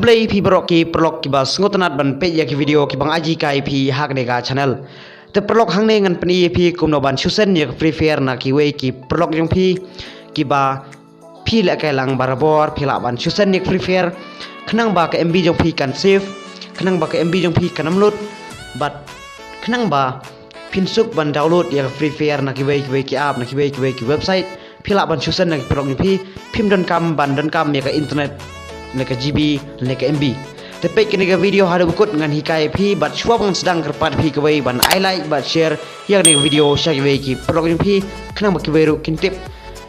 Hablay pi berok ki perlok ki bas ngotanat ban pe ya ki video ki bang aji kai pi hak ne ga channel te perlok hang ne ngan pani pi kumno ban susen ya free fire na ki we ki perlok jong pi ki ba pi la kai lang barabor pi la ban susen ni free fire khnang ba ka mb jong pi kan save khnang ba ka mb jong pi kan upload but khnang ba pin suk ban download ya free fire na ki we ki app na ki we ki website pi la ban susen na ki perlok ni pi pim don kam ban don kam ya ka internet neka GB neka MB tapi kini video ada bukut dengan hikai pi bat shua bang sedang kerpat pi kawai ban I like bat share yang neka video share kawai ki perlok pi kenang baki baru kintip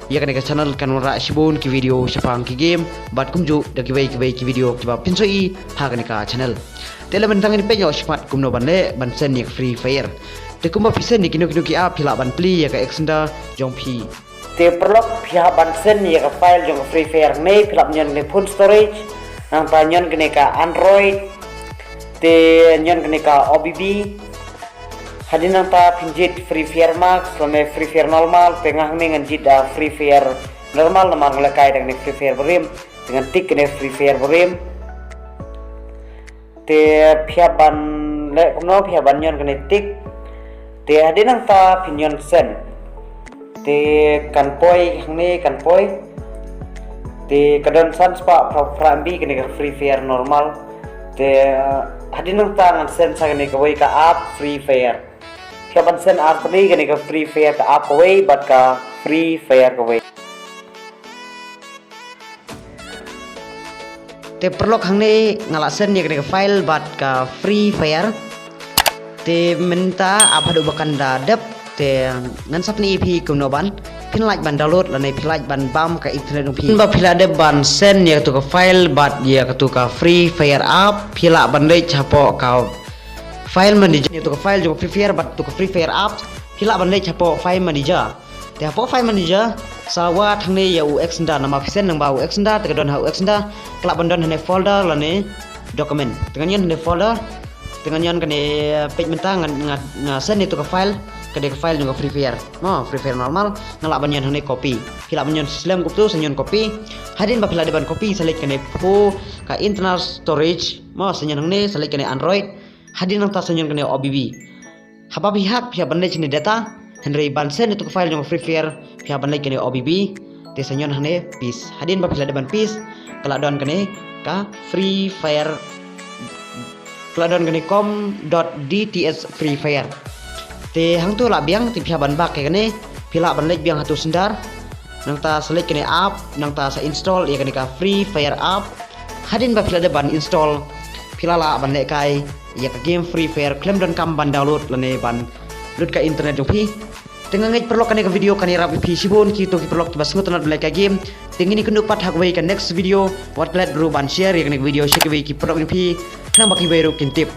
ya neka channel kan ora shibun ki video syapang ki game bat kumju da kawai ki video ki ba pinsoi ha neka channel tele bentang ni penyo syapat kumno ban le ban sen ni free fire te kumba pisen ni kino ki a pila ban pli ya ka extender jong pi te perlok pihak bansen ya ke file jong free fire me pilap nyon ne phone storage nang ta nyon kene ka android te nyon kene ka obb hadin nang ta pinjit free fire max sama free fire normal tengah me ngan jit da free fire normal nama ngelakai dengan free fire berim dengan tik kene free fire berim te pihak ban le kumno pihak ban nyon kene tik te hadin nang ta pinyon sen te kan poi hang kan poi te kadon san spa frambi kene free fire normal te hadin nang tangan sen sa kene kawai ka app free fire kapan sen artli kene ka free fire ka app kawai bat ka free fire kawai te perlok hang ngala sen ya kene ka file bat ka free fire te minta apa do bakan dadap te ngan sap ni pi kumno ban pin like ban download la nei pin like ban bam ka internet pi ba pila de ban sen ya tu ka file bat ya ka tu ka free fire app pila ban le chapo ka file manager ya tu ka file jo free fire bat tu ka free fire app pila ban le chapo file manager te hapo file manager sawa thang ne ya ux nda nama pisen nang ba ux nda te ka don ha ux nda kala ban don ne folder la ne document dengan yan ne folder dengan yan kene page mentang ngan sen itu ka file kede file juga free fire free fire normal ngalak banyan hane copy hilak banyan slam kuptu senyon copy hadin ba pila deban copy select kene po ka internal storage senyon hane select kene android hadin nang ta senyon kene obb haba pihak bande chine data henry bansen itu file juga free fire pihak bande kene obb te senyon hane peace hadin ba pila deban peace kala don kene ka free fire kala don kene com.dts free fire te hang tu la biang ti pihak ban bak kene pila ban lek biang hatu sendar nang ta select kene app nang ta sa install ya kene ka free fire app hadin ba pila de ban install pila la ban lek kai ya ka game free fire claim dan kam ban download lane ban load ka internet jong pi tengah ngai perlu kane ka video kane rapi pi sibon ki to ki perlu ki bas ngotan lek ka game tengi ni kenu pat hak wei ka next video wat glad bro ban share ya kane video share ki perlu pi nang baki beru kintip